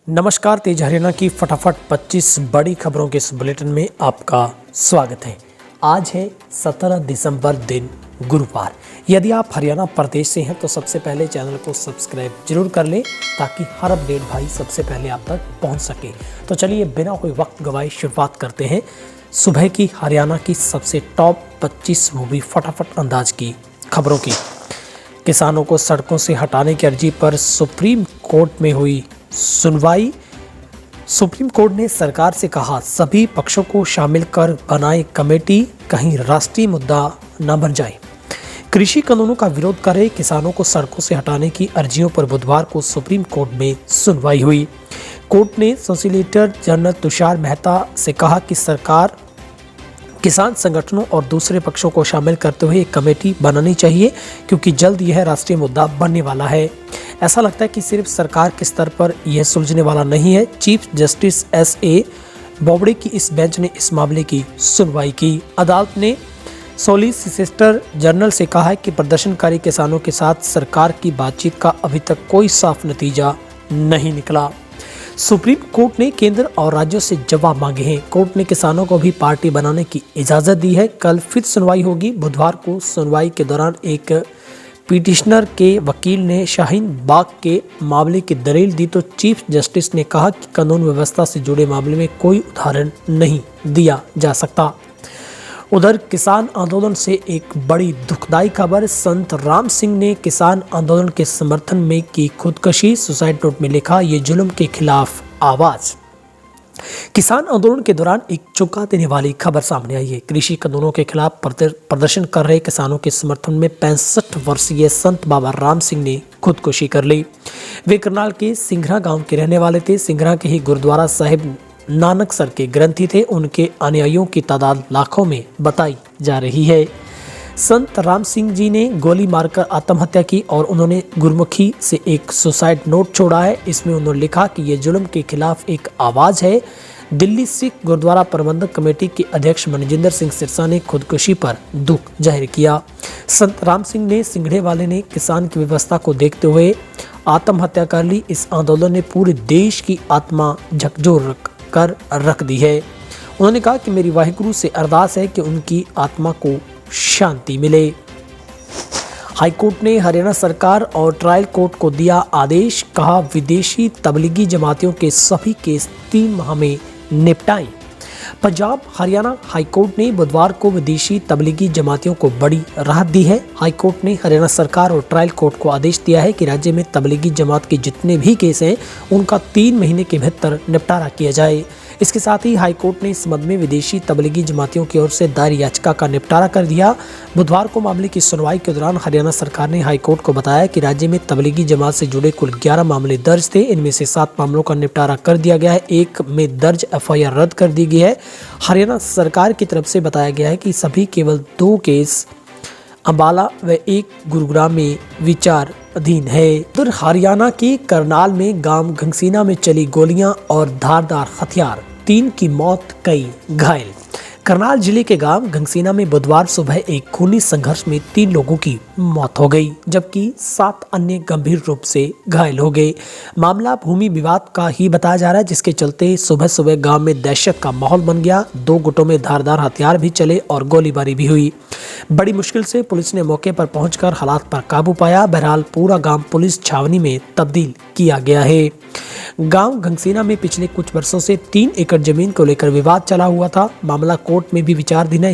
नमस्कार, तेज हरियाणा की फटाफट 25 बड़ी खबरों के इस बुलेटिन में आपका स्वागत है। आज है 17 दिसंबर दिन गुरुवार। यदि आप हरियाणा प्रदेश से हैं तो सबसे पहले चैनल को सब्सक्राइब जरूर कर लें ताकि हर अपडेट भाई सबसे पहले आप तक पहुंच सके। तो चलिए बिना कोई वक्त गवाए शुरुआत करते हैं सुबह की हरियाणा की सबसे टॉप 25 मूवी फटाफट अंदाज की खबरों की। किसानों को सड़कों से हटाने की अर्जी पर सुप्रीम कोर्ट में हुई सुनवाई। सुप्रीम कोर्ट ने सरकार से कहा सभी पक्षों को शामिल कर बनाए कमेटी, कहीं राष्ट्रीय मुद्दा न बन जाए। कृषि कानूनों का विरोध कर रहे किसानों को सड़कों से हटाने की अर्जियों पर बुधवार को सुप्रीम कोर्ट में सुनवाई हुई। कोर्ट ने सोलिसिटर जनरल तुषार मेहता से कहा कि सरकार किसान संगठनों और दूसरे पक्षों को शामिल करते हुए एक कमेटी बनानी चाहिए क्योंकि जल्द यह राष्ट्रीय मुद्दा बनने वाला है। ऐसा लगता है कि सिर्फ सरकार के स्तर पर यह सुलझने वाला नहीं है। Chief justice एस.ए. बोबड़े की इस बेंच ने इस मामले की सुनवाई की। अदालत ने सोलिसिटर जनरल से कहा है कि प्रदर्शनकारी किसानों के साथ सरकार की बातचीत का अभी तक कोई साफ नतीजा नहीं निकला। सुप्रीम कोर्ट ने केंद्र और राज्यों से जवाब मांगे हैं। कोर्ट ने किसानों को भी पार्टी बनाने की इजाजत दी है। कल फिर सुनवाई होगी। बुधवार को सुनवाई के दौरान एक पिटिशनर के वकील ने शाहीन बाग के मामले की दलील दी तो चीफ जस्टिस ने कहा कि कानून व्यवस्था से जुड़े मामले में कोई उदाहरण नहीं दिया जा सकता। उधर किसान आंदोलन से एक बड़ी दुखदाई खबर। संत राम सिंह ने किसान आंदोलन के समर्थन में की खुदकुशी। सुसाइड नोट में लिखा, ये जुल्म के खिलाफ आवाज। किसान आंदोलन के दौरान एक चौंका देने वाली खबर सामने आई है। कृषि कानूनों के खिलाफ प्रदर्शन कर रहे किसानों के समर्थन में 65 वर्षीय संत बाबा राम सिंह ने खुदकुशी कर ली। वे करनाल के सिंघरा गांव के रहने वाले थे। सिंघरा के ही गुरुद्वारा साहिब नानकसर के ग्रंथी थे। उनके अनुयायियों की तादाद लाखों में बताई जा रही है। संत राम सिंह जी ने गोली मारकर आत्महत्या की और उन्होंने गुरमुखी से एक सुसाइड नोट छोड़ा है। इसमें उन्होंने लिखा कि ये जुल्म के खिलाफ एक आवाज़ है। दिल्ली सिख गुरुद्वारा प्रबंधक कमेटी के अध्यक्ष मनजिंदर सिंह सिरसा ने खुदकुशी पर दुख जाहिर किया। संत राम सिंह ने सिंघड़े वाले ने किसान की व्यवस्था को देखते हुए आत्महत्या कर ली। इस आंदोलन ने पूरे देश की आत्मा झकझोर कर रख दी है। उन्होंने कहा कि मेरी वाहिगुरु से अरदास है कि उनकी आत्मा को शांति मिले। हाईकोर्ट ने हरियाणा सरकार और ट्रायल कोर्ट को दिया आदेश। कहा विदेशी तबलीगी जमातियों के सभी केस 3 माह में निपटाएं। पंजाब हरियाणा हाईकोर्ट ने बुधवार को विदेशी तबलीगी जमातियों को बड़ी राहत दी है। हाईकोर्ट ने हरियाणा सरकार और ट्रायल कोर्ट को आदेश दिया है कि राज्य में तबलीगी जमात के जितने भी केस हैं उनका 3 महीने के भीतर निपटारा किया जाए। इसके साथ ही हाईकोर्ट ने इस संबंध में विदेशी तबलीगी जमातियों की ओर से दायर याचिका का निपटारा कर दिया। बुधवार को मामले की सुनवाई के दौरान हरियाणा सरकार ने हाईकोर्ट को बताया कि राज्य में तबलीगी जमात से जुड़े कुल 11 मामले दर्ज थे। इनमें से 7 मामलों का निपटारा कर दिया गया है। 1 में दर्ज एफआईआर रद्द कर दी गई है। हरियाणा सरकार की तरफ से बताया गया है कि सभी केवल 2 केस अंबाला व 1 गुरुग्राम में विचार अधीन है। उधर हरियाणा के करनाल में गांव घंगसीना में चली गोलियां और धारदार हथियार, 3 की मौत, कई घायल। करनाल जिले के गांव घंगसीना में बुधवार सुबह एक खूनी संघर्ष में 3 लोगों की मौत हो गई जबकि 7 अन्य गंभीर रूप से घायल हो गए। मामला भूमि विवाद का ही बताया जा रहा है जिसके चलते सुबह सुबह गांव में दहशत का माहौल बन गया। 2 गुटों में धारदार हथियार भी चले और गोलीबारी भी हुई। बड़ी मुश्किल से पुलिस ने मौके पर पहुंचकर हालात पर काबू पाया। बहरहाल पूरा गांव पुलिस छावनी में तब्दील किया गया है। गांव घंगसीना में पिछले कुछ वर्षों से 3 एकड़ जमीन को लेकर विवाद चला हुआ था। मामला कोर्ट में भी विचाराधीन है।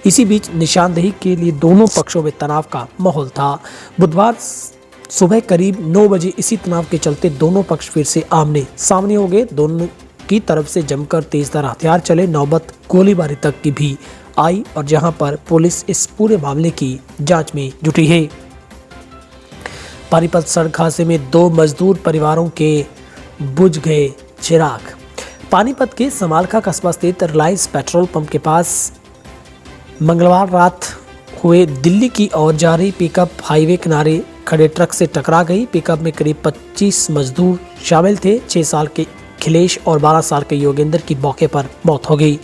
इसी बीच निशानदेही के लिए दोनों पक्षों में तनाव का माहौल था। बुधवार सुबह करीब 9 बजे इसी तनाव के चलते दोनों पक्ष फिर से आमने सामने हो गए। दोनों की तरफ से जमकर तेजधार हथियार चले। नौबत गोलीबारी तक की भी आई और जहां पर पुलिस इस पूरे मामले की जांच में जुटी है। पानीपत सड़क हादसे में 2 मजदूर परिवारों के बुझ गए चिराग। पानीपत के समालखा कस्बा स्थित रिलायंस पेट्रोल पंप के पास मंगलवार रात हुए दिल्ली की ओर जा रही पिकअप हाईवे किनारे खड़े ट्रक से टकरा गई। पिकअप में करीब 25 मजदूर शामिल थे। 6 साल के अखिलेश और 12 साल के योगेंद्र की मौके पर मौत हो गई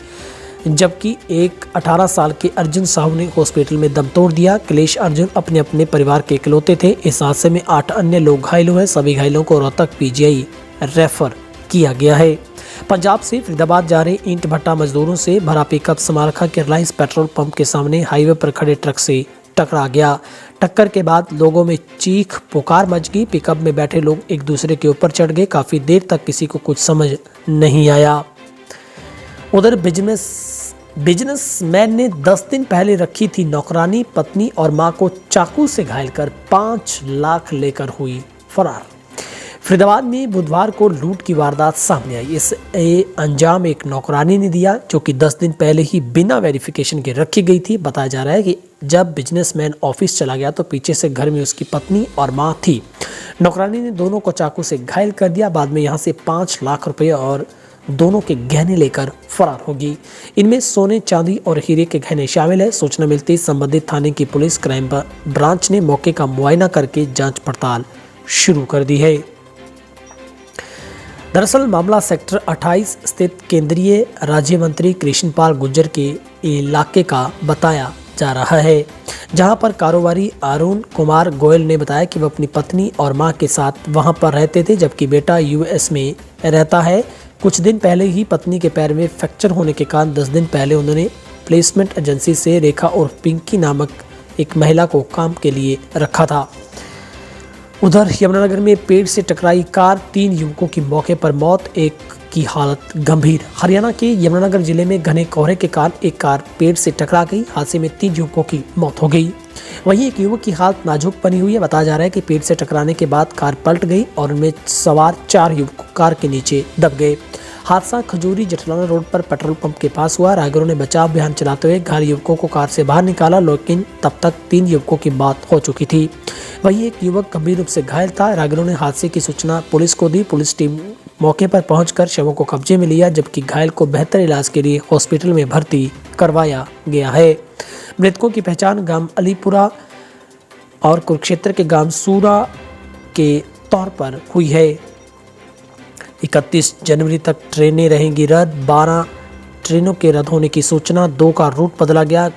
जबकि एक 18 साल के अर्जुन साहू ने हॉस्पिटल में दम तोड़ दिया। अखिलेश अर्जुन अपने परिवार के इकलौते थे। इस हादसे में 8 अन्य लोग घायल हुए। सभी घायलों को रोहतक पीजीआई रेफर किया गया है। पंजाब से फरीदाबाद जा रहे ईंट भट्टा मजदूरों से भरा पिकअप समारखा के रिलायंस पेट्रोल पंप के सामने हाईवे पर खड़े ट्रक से टकरा गया। टक्कर के बाद लोगों में चीख पुकार मच गई। पिकअप में बैठे लोग एक दूसरे के ऊपर चढ़ गए। काफी देर तक किसी को कुछ समझ नहीं आया। उधर बिजनेसमैन ने 10 दिन पहले रखी थी नौकरानी, पत्नी और मां को चाकू से घायल कर 5 लाख लेकर हुई फरार। फरीदाबाद में बुधवार को लूट की वारदात सामने आई। इसे अंजाम एक नौकरानी ने दिया जो कि 10 दिन पहले ही बिना वेरिफिकेशन के रखी गई थी। बताया जा रहा है कि जब बिजनेसमैन ऑफिस चला गया तो पीछे से घर में उसकी पत्नी और मां थी। नौकरानी ने दोनों को चाकू से घायल कर दिया। बाद में यहां से 5 लाख रुपए और दोनों के गहने लेकर फरार होगी। इनमें सोने, चांदी और हीरे के गहने शामिल है। सूचना मिलते ही संबंधित थाने की पुलिस क्राइम ब्रांच ने मौके का मुआयना करके जांच पड़ताल शुरू कर दी है। दरअसल मामला सेक्टर 28 स्थित केंद्रीय राज्य मंत्री कृष्णपाल गुर्जर के इलाके का बताया जा रहा है, जहां पर कारोबारी अरुण कुमार गोयल ने बताया कि वह अपनी पत्नी और मां के साथ वहां पर रहते थे, जबकि बेटा यूएस में रहता है। कुछ दिन पहले ही पत्नी के पैर में फ्रैक्चर होने के कारण 10 दिन पहले उन्होंने प्लेसमेंट एजेंसी से रेखा और पिंकी नामक एक महिला को काम के लिए रखा था। उधर यमुनानगर में पेड़ से टकराई कार, 3 युवकों की मौके पर मौत, एक की हालत गंभीर। हरियाणा के यमुनानगर जिले में घने कोहरे के कारण एक कार पेड़ से टकरा गई। हादसे में 3 युवकों की मौत हो गई। वहीं एक युवक की हालत नाजुक बनी हुई है। बताया जा रहा है कि पेड़ से टकराने के बाद कार पलट गई और उनमें सवार 4 युवक कार के नीचे दब गए। हादसा खजूरी जटलाना रोड पर पेट्रोल पंप के पास हुआ। राहगीरों ने बचाव अभियान चलाते हुए घायल युवकों को कार से बाहर निकाला, लेकिन तब तक 3 युवकों की मौत हो चुकी थी। वहीं एक युवक गंभीर रूप से घायल था। राहगीरों ने हादसे की सूचना पुलिस को दी। पुलिस टीम मौके पर पहुंचकर शवों को कब्जे में लिया, जबकि घायल को बेहतर इलाज के लिए हॉस्पिटल में भर्ती करवाया गया है। मृतकों की पहचान गांव अलीपुरा और कुरुक्षेत्र के गांव सूरा के तौर पर हुई है। 31 जनवरी तक ट्रेनें रहेंगी रद्द। 12 ट्रेनों के रद्द होने की सूचना। 2 का रूट बदला गया।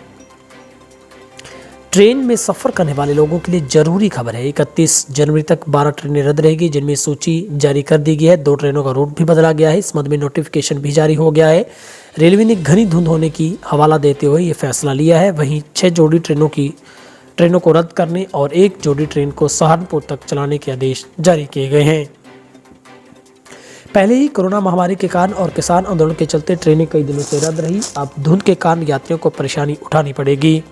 ट्रेन में सफर करने वाले लोगों के लिए जरूरी खबर है। 31 जनवरी तक 12 ट्रेनें रद्द रहेगी, जिनमें सूची जारी कर दी गई है। 2 ट्रेनों का रूट भी बदला गया है। इस संबंध में नोटिफिकेशन भी जारी हो गया है। रेलवे ने घनी धुंध होने की हवाला देते हुए ये फैसला लिया है। वहीं 6 जोड़ी ट्रेनों को रद्द करने और 1 जोड़ी ट्रेन को सहारनपुर तक चलाने के आदेश जारी किए गए हैं। पहले ही कोरोना महामारी के कारण और किसान आंदोलन के चलते ट्रेनें कई दिनों से रद्द रही। अब धुंध के कारण यात्रियों को परेशानी उठानी पड़ेगी।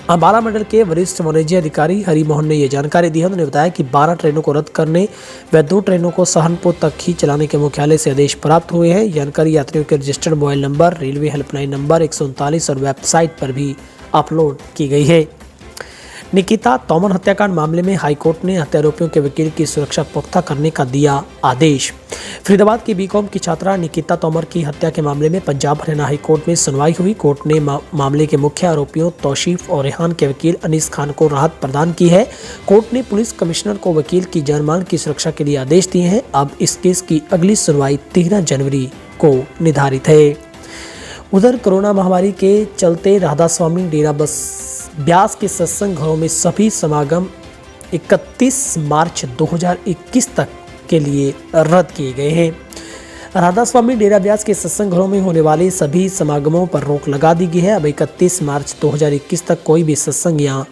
अंबाला मंडल के वरिष्ठ वाणिज्य अधिकारी हरि मोहन ने यह जानकारी दी है। उन्होंने बताया कि 12 ट्रेनों को रद्द करने व 2 ट्रेनों को सहारनपुर तक ही चलाने के मुख्यालय से आदेश प्राप्त हुए हैं। जानकारी यात्रियों के registered mobile number, railway helpline number 139 और वेबसाइट पर भी अपलोड की गई है। निकिता तोमर हत्याकांड मामले में हाईकोर्ट ने हत्यारोपियों के वकील की सुरक्षा पुख्ता करने का दिया आदेश। फरीदाबाद की बीकॉम की छात्रा निकिता तोमर की हत्या के मामले में पंजाब हरियाणा हाईकोर्ट में सुनवाई हुई। कोर्ट ने मामले के मुख्य आरोपियों तौसीफ और रेहान के वकील अनीस खान को राहत प्रदान की है। कोर्ट ने पुलिस कमिश्नर को वकील की जानमाल की सुरक्षा के लिए आदेश दिए हैं। अब इस केस की अगली सुनवाई 13 जनवरी को निर्धारित है। उधर कोरोना महामारी के चलते राधा स्वामी डेरा ब्यास के सत्संग घरों में सभी समागम 31 मार्च 2021 तक के लिए रद्द किए गए हैं। राधा स्वामी डेरा ब्यास के सत्संग घरों में होने वाले सभी समागमों पर रोक लगा दी गई है। अब 31 मार्च 2021 तक कोई भी सत्संग या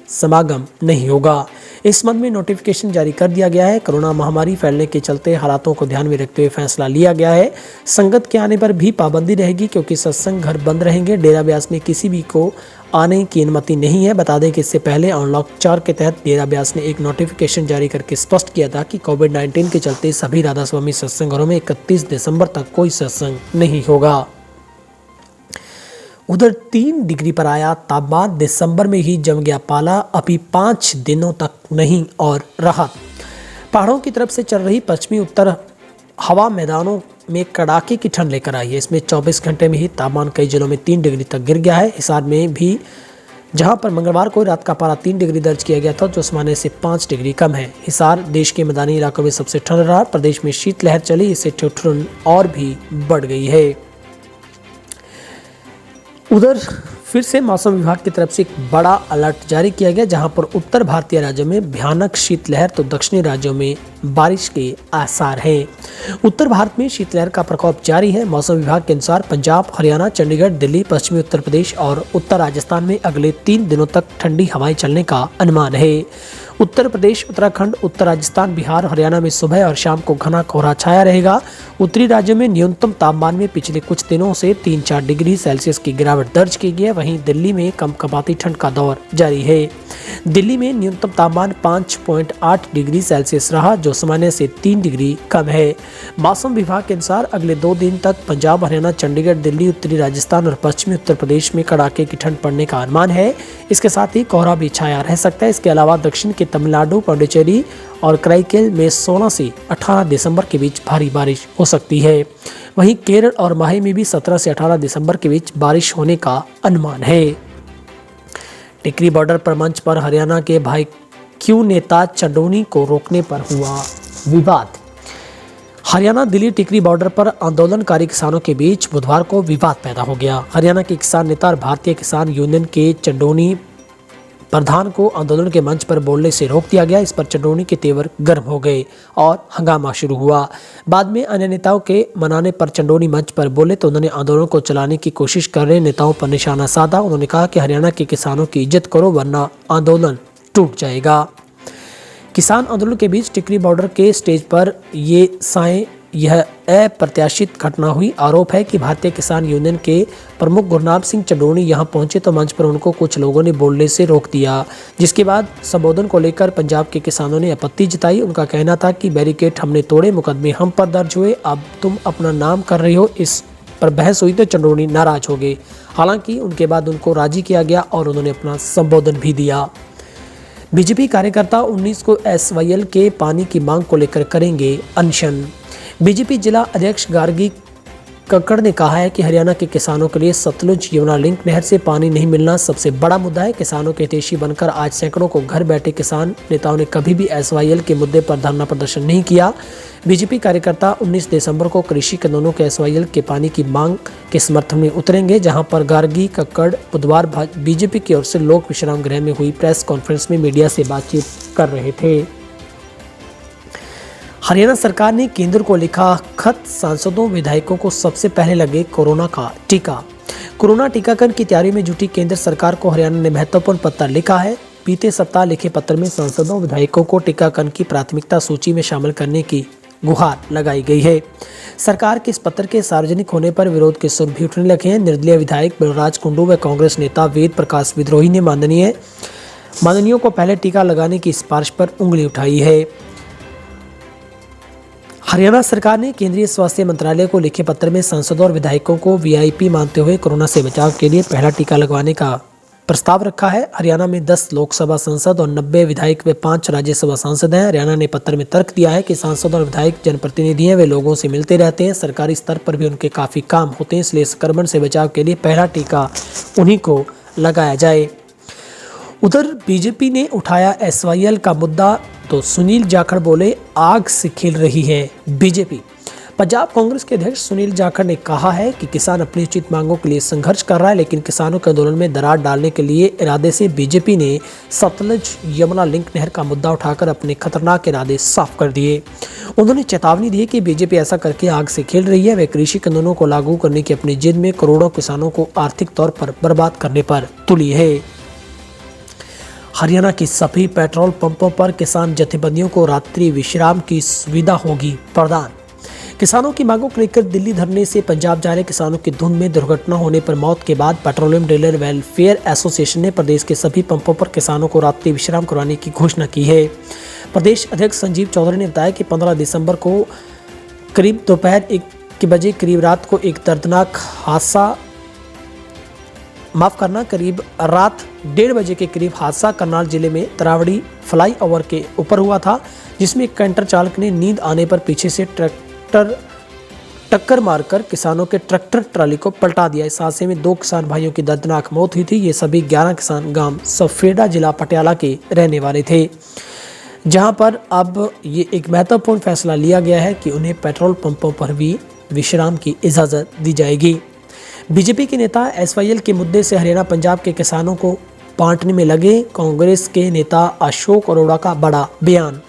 समागम नहीं होगा। इस संबंध में नोटिफिकेशन जारी कर दिया गया है। कोरोना महामारी फैलने के चलते हालातों को ध्यान में रखते हुए फैसला लिया गया है। संगत के आने पर भी पाबंदी रहेगी, क्योंकि सत्संग घर बंद रहेंगे। डेरा ब्यास में किसी भी को आने की अनुमति नहीं है। बता दें कि इससे पहले अनलॉक 4 के तहत डेरा ब्यास ने एक नोटिफिकेशन जारी करके स्पष्ट किया था कि कोविड-19 के चलते सभी राधा स्वामी सत्संग घरों में 31 दिसंबर तक कोई सत्संग नहीं होगा। उधर 3 डिग्री पर आया तापमान, दिसंबर में ही जम गया पाला, अभी 5 दिनों तक नहीं और राहत। पहाड़ों की तरफ से चल रही पश्चिमी उत्तर हवा मैदानों में कड़ाके की ठंड लेकर आई है। इसमें 24 घंटे में ही तापमान कई जिलों में 3 डिग्री तक गिर गया है। हिसार में भी, जहां पर मंगलवार को रात का पारा 3 डिग्री दर्ज किया गया था, जो सामान्य से 5 डिग्री कम है। हिसार देश के मैदानी इलाकों में सबसे ठंड रहा। प्रदेश में शीतलहर चली, इससे ठिठुरन और भी बढ़ गई है। उधर फिर से मौसम विभाग की तरफ से एक बड़ा अलर्ट जारी किया गया, जहां पर उत्तर भारतीय राज्यों में भयानक शीतलहर तो दक्षिणी राज्यों में बारिश के आसार हैं। उत्तर भारत में शीतलहर का प्रकोप जारी है। मौसम विभाग के अनुसार पंजाब, हरियाणा, चंडीगढ़, दिल्ली, पश्चिमी उत्तर प्रदेश और उत्तर राजस्थान में अगले 3 दिनों तक ठंडी हवाएं चलने का अनुमान है। उत्तर प्रदेश, उत्तराखंड, उत्तर राजस्थान, बिहार, हरियाणा में सुबह और शाम को घना कोहरा छाया रहेगा। उत्तरी राज्यों में न्यूनतम तापमान में पिछले कुछ दिनों से 3-4 डिग्री सेल्सियस की गिरावट दर्ज की गई है। वहीं दिल्ली में कंपकंपाती ठंड का दौर जारी है। दिल्ली में न्यूनतम तापमान 5.8 डिग्री सेल्सियस रहा, जो सामान्य से 3 डिग्री कम है। मौसम विभाग के अनुसार अगले 2 दिन तक पंजाब, हरियाणा, चंडीगढ़, दिल्ली, उत्तरी राजस्थान और पश्चिमी उत्तर प्रदेश में कड़ाके की ठंड पड़ने का अनुमान है। इसके साथ ही कोहरा भी छाया रह सकता है। इसके अलावा दक्षिण के तमिलनाडु, पुडुचेरी और कराईकेल में 16 से 18 दिसंबर के बीच भारी बारिश हो सकती है। वहीं केरल और माहे में भी 17 से 18 दिसंबर के बीच बारिश होने का अनुमान है। टिकरी बॉर्डर पर मंच पर हरियाणा के भाई क्यू नेता चंडोनी को रोकने पर हुआ विवाद। हरियाणा दिल्ली टिकरी बॉर्डर पर आंदोलनकारी किसानों के बीच बुधवार को विवाद पैदा हो गया। हरियाणा के किसान नेता और भारतीय किसान यूनियन के चंडोनी प्रधान को आंदोलन के मंच पर बोलने से रोक दिया गया। इस पर चंडोनी के तेवर गर्म हो गए और हंगामा शुरू हुआ। बाद में अन्य नेताओं के मनाने पर चंडोनी मंच पर बोले तो उन्होंने आंदोलन को चलाने की कोशिश कर रहे नेताओं पर निशाना साधा। उन्होंने कहा कि हरियाणा के किसानों की इज्जत करो वरना आंदोलन टूट जाएगा। किसान आंदोलन के बीच टिकरी बॉर्डर के स्टेज पर यह अप्रत्याशित घटना हुई। आरोप है कि भारतीय किसान यूनियन के प्रमुख गुरनाम सिंह चंडोनी यहां पहुंचे तो मंच पर उनको कुछ लोगों ने बोलने से रोक दिया, जिसके बाद संबोधन को लेकर पंजाब के किसानों ने आपत्ति जताई। उनका कहना था कि बैरिकेड हमने तोड़े, मुकदमे हम पर दर्ज हुए, अब तुम अपना नाम कर रहे हो। इस पर बहस हुई तो चंडोनी नाराज हो गए। हालांकि उनके बाद उनको राजी किया गया और उन्होंने अपना संबोधन भी दिया। बीजेपी कार्यकर्ता 19 को एसवाईएल के पानी की मांग को लेकर करेंगे अनशन। बीजेपी जिला अध्यक्ष गार्गी कक्कड़ ने कहा है कि हरियाणा के किसानों के लिए सतलुज यमुना लिंक नहर से पानी नहीं मिलना सबसे बड़ा मुद्दा है। किसानों के हितैषी बनकर आज सैकड़ों को घर बैठे किसान नेताओं ने कभी भी एसवाईएल के मुद्दे पर धरना प्रदर्शन नहीं किया। बीजेपी कार्यकर्ता 19 दिसंबर को कृषि कानूनों के एसवाईएल के पानी की मांग के समर्थन में उतरेंगे, जहां पर गार्गी कक्कड़ बुधवार बीजेपी की ओर से लोक विश्राम गृह में हुई प्रेस कॉन्फ्रेंस में मीडिया से बातचीत कर रहे थे। हरियाणा सरकार ने केंद्र को लिखा खत, सांसदों विधायकों को सबसे पहले लगे कोरोना का टीका। कोरोना टीकाकरण की तैयारी में जुटी केंद्र सरकार को हरियाणा ने महत्वपूर्ण पत्र लिखा है। बीते सप्ताह लिखे पत्र में सांसदों विधायकों को टीकाकरण की प्राथमिकता सूची में शामिल करने की गुहार लगाई गई है। सरकार के इस पत्र के सार्वजनिक होने पर विरोध के सुर भी उठने लगे हैं। निर्दलीय विधायक बलराज कुंडू व कांग्रेस नेता वेद प्रकाश विद्रोही ने माननीयों को पहले टीका लगाने की सिफारिश पर उंगली उठाई है। हरियाणा सरकार ने केंद्रीय स्वास्थ्य मंत्रालय को लिखे पत्र में सांसदों और विधायकों को वीआईपी मानते हुए कोरोना से बचाव के लिए पहला टीका लगवाने का प्रस्ताव रखा है। हरियाणा में 10 लोकसभा सांसद और 90 विधायक व 5 राज्यसभा सांसद हैं। हरियाणा ने पत्र में तर्क दिया है कि सांसद और विधायक जनप्रतिनिधि हैं, वे लोगों से मिलते रहते हैं, सरकारी स्तर पर भी उनके काफ़ी काम होते हैं, इसलिए संक्रमण से बचाव के लिए पहला टीका उन्हीं को लगाया जाए। उधर बीजेपी ने उठाया एसवाईएल का मुद्दा तो सुनील जाखड़ बोले आग से खिल रही है बीजेपी। पंजाब कांग्रेस के अध्यक्ष सुनील जाखड़ ने कहा है कि किसान अपनी उचित मांगों के लिए संघर्ष कर रहा है, लेकिन किसानों के आंदोलन में दरार डालने के लिए इरादे से बीजेपी ने सतलुज यमुना लिंक नहर का मुद्दा उठाकर अपने खतरनाक इरादे साफ कर दिए। उन्होंने चेतावनी दी कि बीजेपी ऐसा करके आग से खेल रही है। वे कृषि कानूनों को लागू करने की अपनी जिद में करोड़ों किसानों को आर्थिक तौर पर बर्बाद करने पर तुली है। हरियाणा की सभी पेट्रोल पंपों पर किसान जथेबंदियों को रात्रि विश्राम की सुविधा होगी प्रदान। किसानों की मांगों को लेकर दिल्ली धरने से पंजाब जा रहे किसानों की धुंध में दुर्घटना होने पर मौत के बाद पेट्रोलियम डीलर वेलफेयर एसोसिएशन ने प्रदेश के सभी पंपों पर किसानों को रात्रि विश्राम करवाने की घोषणा की है। प्रदेश अध्यक्ष संजीव चौधरी ने बताया कि 15 दिसंबर को करीब दोपहर 1 बजे करीब रात को एक दर्दनाक हादसा करीब रात 1:30 बजे के करीब हादसा करनाल जिले में तरावड़ी फ्लाईओवर के ऊपर हुआ था, जिसमें एक कैंटर चालक ने नींद आने पर पीछे से टक्कर मारकर किसानों के ट्रैक्टर ट्राली को पलटा दिया। इस हादसे में 2 किसान भाइयों की दर्दनाक मौत हुई थी। ये सभी 11 किसान गांव सफेड़ा जिला पटियाला के रहने वाले थे, जहां पर अब ये एक महत्वपूर्ण फैसला लिया गया है कि उन्हें पेट्रोल पंपों पर भी विश्राम की इजाज़त दी जाएगी। बीजेपी के नेता एसवाईएल के मुद्दे से हरियाणा पंजाब के किसानों को बांटने में लगे, कांग्रेस के नेता अशोक अरोड़ा का बड़ा बयान।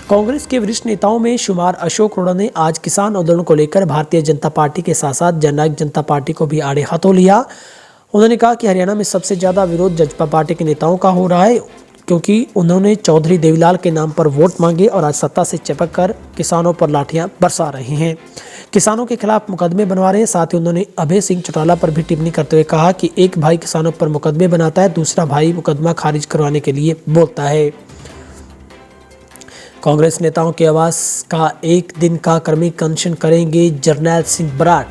कांग्रेस के वरिष्ठ नेताओं में शुमार अशोक अरोड़ा ने आज किसान आंदोलन को लेकर भारतीय जनता पार्टी के साथ साथ जननायक जनता पार्टी को भी आड़े हाथों लिया। उन्होंने कहा कि हरियाणा में सबसे ज्यादा विरोध जजपा पार्टी के नेताओं का हो रहा है, क्योंकि उन्होंने चौधरी देवीलाल के नाम पर वोट मांगे और आज सत्ता से चिपक कर किसानों पर लाठियां बरसा रहे हैं, किसानों के खिलाफ मुकदमे बनवा रहे हैं। साथ ही उन्होंने अभय सिंह चौटाला पर भी टिप्पणी करते हुए कहा कि एक भाई किसानों पर मुकदमे बनाता है, दूसरा भाई मुकदमा खारिज करवाने के लिए बोलता है। कांग्रेस नेताओं के आवास का एक दिन का क्रमिक अनशन करेंगे जरनैल सिंह बराड़।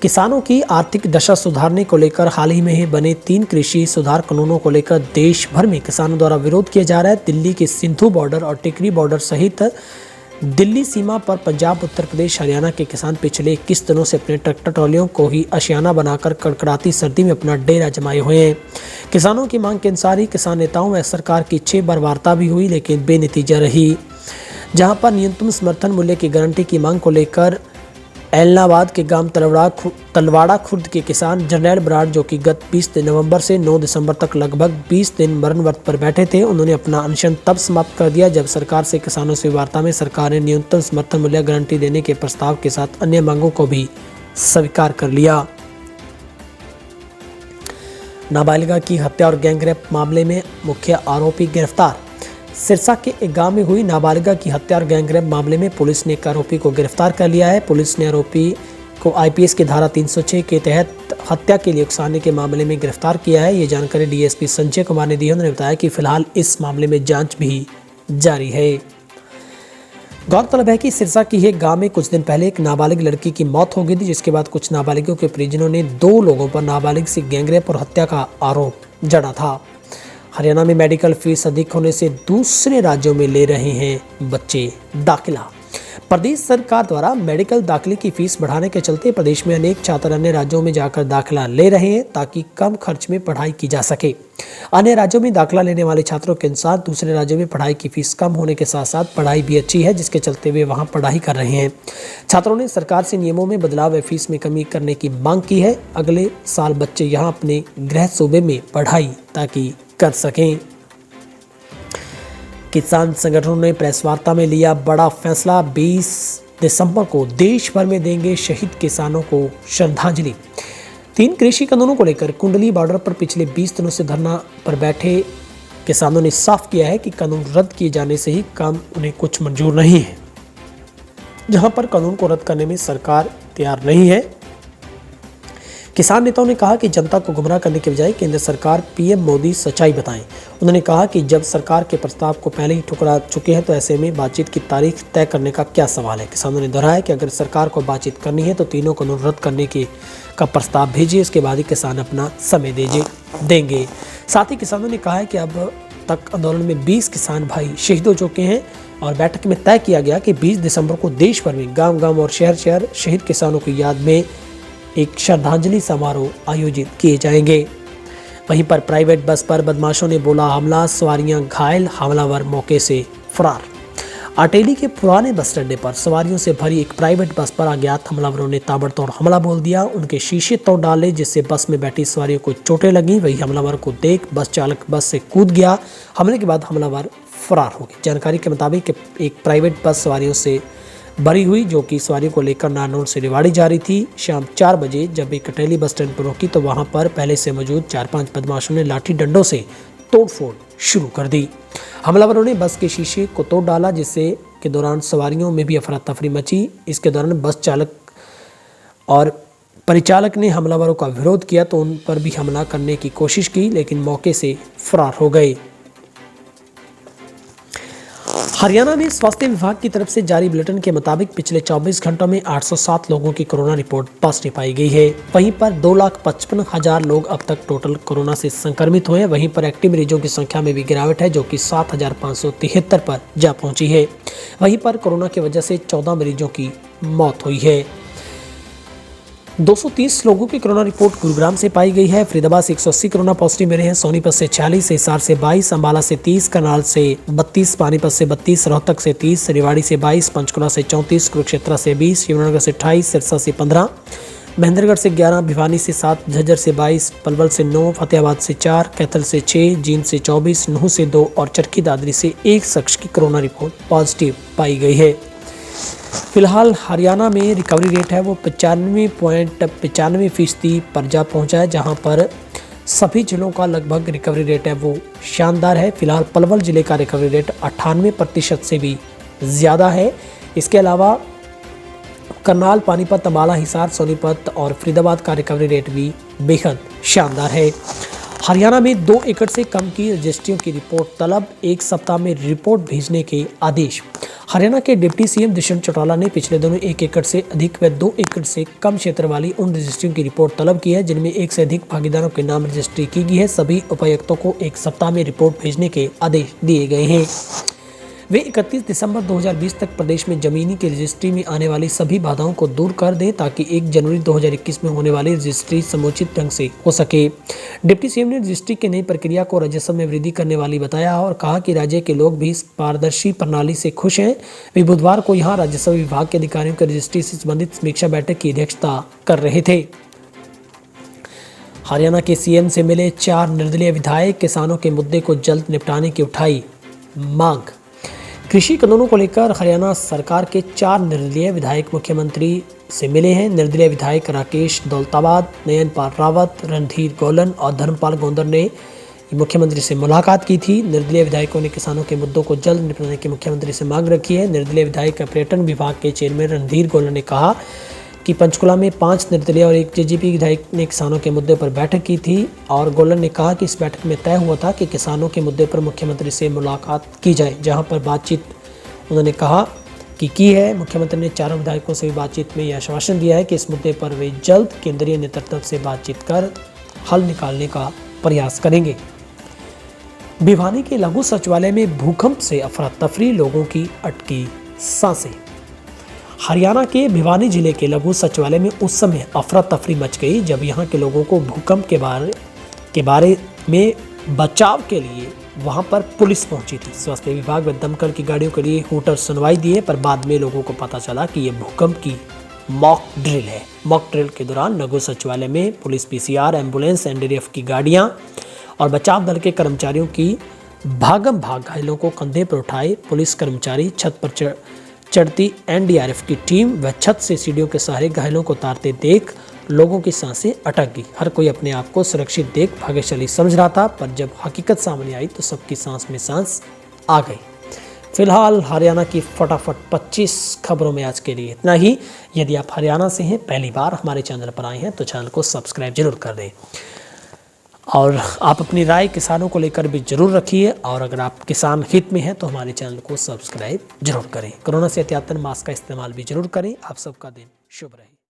किसानों की आर्थिक दशा सुधारने को लेकर हाल ही में बने 3 कृषि सुधार कानूनों को लेकर देश भर में किसानों द्वारा विरोध किया जा रहा है। दिल्ली के सिंधु बॉर्डर और टिकरी बॉर्डर सहित दिल्ली सीमा पर पंजाब, उत्तर प्रदेश, हरियाणा के किसान पिछले 21 दिनों से अपने ट्रैक्टर ट्रॉलियों को ही आशियाना बनाकर कड़कड़ाती सर्दी में अपना डेरा जमाए हुए हैं। किसानों की मांग के अनुसार ही किसान नेताओं व सरकार की 6 बार वार्ता भी हुई, लेकिन बेनतीजा रही। जहां पर न्यूनतम समर्थन मूल्य की गारंटी की मांग को लेकर एलनाबाद के गांव तलवाड़ा खुर्द के किसान जरनैल बराड़, जो कि गत 20 नवंबर से 9 दिसंबर तक लगभग 20 दिन मरण व्रत पर बैठे थे, उन्होंने अपना अनशन तब समाप्त कर दिया जब सरकार से किसानों से वार्ता में सरकार ने न्यूनतम समर्थन मूल्य गारंटी देने के प्रस्ताव के साथ अन्य मांगों को भी स्वीकार कर लिया। नाबालिगा की हत्या और गैंगरेप मामले में मुख्य आरोपी गिरफ्तार। सिरसा के एक गांव में हुई नाबालिगा की हत्या और गैंगरेप मामले में पुलिस ने एक आरोपी को गिरफ्तार कर लिया है। पुलिस ने आरोपी को आईपीसी की धारा 306 के तहत हत्या के लिए उकसाने के मामले में गिरफ्तार किया है। ये जानकारी डीएसपी संजय कुमार ने दी। उन्होंने बताया कि फिलहाल इस मामले में जांच भी जारी है। गौरतलब है कि सिरसा की एक गांव में कुछ दिन पहले एक नाबालिग लड़की की मौत हो गई थी, जिसके बाद कुछ नाबालिगों के परिजनों ने 2 लोगों पर नाबालिग से गैंगरेप और हत्या का आरोप जड़ा था। हरियाणा में मेडिकल फीस अधिक होने से दूसरे राज्यों में ले रहे हैं बच्चे दाखिला। प्रदेश सरकार द्वारा मेडिकल दाखिले की फीस बढ़ाने के चलते प्रदेश में अनेक छात्र अन्य राज्यों में जाकर दाखिला ले रहे हैं ताकि कम खर्च में पढ़ाई की जा सके। अन्य राज्यों में दाखिला लेने वाले छात्रों के अनुसार दूसरे राज्यों में पढ़ाई की फीस कम होने के साथ साथ पढ़ाई भी अच्छी है, जिसके चलते वे वहां पढ़ाई कर रहे हैं। छात्रों ने सरकार से नियमों में बदलाव व फीस में कमी करने की मांग की है। अगले साल बच्चे यहाँ अपने गृह सूबे में पढ़ाई ताकि कर सकें। किसान संगठनों ने प्रेस वार्ता में लिया बड़ा फैसला। 20 दिसंबर को देश भर में देंगे शहीद किसानों को श्रद्धांजलि। 3 कृषि कानूनों को लेकर कुंडली बॉर्डर पर पिछले 20 दिनों से धरना पर बैठे किसानों ने साफ किया है कि कानून रद्द किए जाने से ही काम उन्हें कुछ मंजूर नहीं है। जहां पर कानून को रद्द करने में सरकार तैयार नहीं है। किसान नेताओं ने कहा कि जनता को गुमराह करने के बजाय केंद्र सरकार पीएम मोदी सच्चाई बताएं। उन्होंने कहा कि जब सरकार के प्रस्ताव को पहले ही ठुकरा चुके हैं तो ऐसे में बातचीत की तारीख तय करने का क्या सवाल है। किसानों ने दोहराया कि अगर सरकार को बातचीत करनी है तो तीनों कानून रद्द करने का प्रस्ताव भेजिए, इसके बाद ही किसान अपना समय देंगे। साथ ही किसानों ने कहा है कि अब तक आंदोलन में 20 किसान भाई शहीद हो चुके हैं और बैठक में तय किया गया कि 20 दिसंबर को देश भर में गाँव-गाँव और शहर शहीद किसानों की याद में एक श्रद्धांजलि समारोह आयोजित किए जाएंगे। वहीं पर प्राइवेट बस पर बदमाशों ने बोला हमला, सवारियां घायल, हमलावर मौके से फरार। अटेली के पुराने बस अड्डे पर सवारियों से भरी एक प्राइवेट बस पर अज्ञात हमलावरों ने ताबड़तोड़ हमला बोल दिया। उनके शीशे तोड़ डाले, जिससे बस में बैठी सवारियों को चोटें लगी। वही हमलावर को देख बस चालक बस से कूद गया। हमले के बाद हमलावर फरार हो गए। जानकारी के मुताबिक एक प्राइवेट बस सवारियों से भरी हुई, जो कि सवारी को लेकर नारनौल से रेवाड़ी जा रही थी। शाम 4 बजे जब एक अटेली बस स्टैंड पर रोकी तो वहां पर पहले से मौजूद 4-5 बदमाशों ने लाठी डंडों से तोड़फोड़ शुरू कर दी। हमलावरों ने बस के शीशे को तोड़ डाला, जिससे के दौरान सवारियों में भी अफरा तफरी मची। इसके दौरान बस चालक और परिचालक ने हमलावरों का विरोध किया तो उन पर भी हमला करने की कोशिश की, लेकिन मौके से फरार हो गए। हरियाणा में स्वास्थ्य विभाग की तरफ से जारी बुलेटिन के मुताबिक पिछले 24 घंटों में 807 लोगों की कोरोना रिपोर्ट पॉजिटिव पाई गई है। वहीं पर 2,55,000 लोग अब तक टोटल कोरोना से संक्रमित हुए हैं। वहीं पर एक्टिव मरीजों की संख्या में भी गिरावट है, जो कि 7,573 पर जा पहुंची है। वहीं पर कोरोना की वजह से 14 मरीजों की मौत हुई है। 230 लोगों की कोरोना रिपोर्ट गुरुग्राम से पाई गई है। फरीदाबाद से 180 कोरोना पॉजिटिव मिले हैं। सोनीपत से 46, हिसार से 22, अंबाला से 30, करनाल से 32, पानीपत से 32, रोहतक से 30, रेवाड़ी से 22, पंचकुला से 34, कुरुक्षेत्र से 20, यमुनानगर से 28, सिरसा से 15, महेंद्रगढ़ से 11, भिवानी से 7, झज्जर से 22, पलवल से 9, फतेहाबाद से 4, कैथल से 6, जींद से 24, नूंह से 2 और चरखी दादरी से 1 शख्स की कोरोना रिपोर्ट पॉजिटिव पाई गई है। फिलहाल हरियाणा में रिकवरी रेट है वो 95.95% पर जा पहुंचा है, जहां पर सभी जिलों का लगभग रिकवरी रेट है वो शानदार है। फिलहाल पलवल जिले का रिकवरी रेट 98% से भी ज़्यादा है। इसके अलावा करनाल, पानीपत, अम्बाला, हिसार, सोनीपत और फरीदाबाद का रिकवरी रेट भी बेहद शानदार है। हरियाणा में 2 एकड़ से कम की रजिस्ट्रियों की रिपोर्ट तलब, 1 सप्ताह में रिपोर्ट भेजने के आदेश। हरियाणा के डिप्टी सीएम दुष्यंत चौटाला ने पिछले दिनों 1 एकड़ से अधिक व 2 एकड़ से कम क्षेत्र वाली उन रजिस्ट्रियों की रिपोर्ट तलब की है जिनमें 1 से अधिक भागीदारों के नाम रजिस्ट्री की गई है। सभी उपायुक्तों को 1 सप्ताह में रिपोर्ट भेजने के आदेश दिए गए हैं। वे 31 दिसंबर 2020 तक प्रदेश में जमीनी की रजिस्ट्री में आने वाली सभी बाधाओं को दूर कर दें ताकि 1 जनवरी 2021 में होने वाली रजिस्ट्री समुचित ढंग से हो सके। डिप्टी सीएम ने रजिस्ट्री की नई प्रक्रिया को राजस्व में वृद्धि करने वाली बताया और कहा कि राज्य के लोग भी इस पारदर्शी प्रणाली से खुश हैं। वे बुधवार को यहां राजस्व विभाग के अधिकारियों की रजिस्ट्री से संबंधित समीक्षा बैठक की अध्यक्षता कर रहे थे। हरियाणा के सीएम से मिले 4 निर्दलीय विधायक, किसानों के मुद्दे को जल्द निपटाने की उठाई मांग। कृषि कानूनों को लेकर हरियाणा सरकार के 4 निर्दलीय विधायक मुख्यमंत्री से मिले हैं। निर्दलीय विधायक राकेश दौलताबाद, नयन पाल रावत, रणधीर गोलन और धर्मपाल गोंदर ने मुख्यमंत्री से मुलाकात की थी। निर्दलीय विधायकों ने किसानों के मुद्दों को जल्द निपटाने की मुख्यमंत्री से मांग रखी है। निर्दलीय विधायक पर्यटन विभाग के चेयरमैन रणधीर गोलन ने कहा कि पंचकुला में 5 निर्दलीय और 1 जेजेपी विधायक ने किसानों के मुद्दे पर बैठक की थी और गोलन ने कहा कि इस बैठक में तय हुआ था कि किसानों के मुद्दे पर मुख्यमंत्री से मुलाकात की जाए, जहां पर बातचीत उन्होंने कहा कि की है। मुख्यमंत्री ने 4 विधायकों से भी बातचीत में यह आश्वासन दिया है कि इस मुद्दे पर वे जल्द केंद्रीय नेतृत्व से बातचीत कर हल निकालने का प्रयास करेंगे। भिवानी के लघु सचिवालय में भूकंप से अफरा तफरी, लोगों की अटकी सांसें। हरियाणा के भिवानी जिले के लघु सचिवालय में उस समय अफरा तफरी मच गई जब यहां के लोगों को भूकंप के बारे में बचाव के लिए वहां पर पुलिस पहुंची थी। स्वास्थ्य विभाग व दमकल की गाड़ियों के लिए हूटर सुनवाई दिए, पर बाद में लोगों को पता चला कि यह भूकंप की मॉक ड्रिल है। मॉक ड्रिल के दौरान लघु सचिवालय में पुलिस, पीसीआर, एम्बुलेंस, एनडीआरएफ की गाड़ियां और बचाव दल के कर्मचारियों की भागम भाग घायलों को कंधे पर उठाए। पुलिस कर्मचारी, छत पर चढ़ती एनडीआरएफ की टीम व छत से सीढ़ियों के सहारे घायलों को उतारते देख लोगों की सांसें अटक गई। हर कोई अपने आप को सुरक्षित देख भाग्यशाली समझ रहा था, पर जब हकीकत सामने आई तो सबकी सांस में सांस आ गई। फिलहाल हरियाणा की फटाफट 25 खबरों में आज के लिए इतना ही। यदि आप हरियाणा से हैं, पहली बार हमारे चैनल पर आए हैं तो चैनल को सब्सक्राइब जरूर कर दें और आप अपनी राय किसानों को लेकर भी जरूर रखिए। और अगर आप किसान हित में हैं तो हमारे चैनल को सब्सक्राइब जरूर करें। कोरोना से एहतियातन मास्क का इस्तेमाल भी जरूर करें। आप सबका दिन शुभ रहे।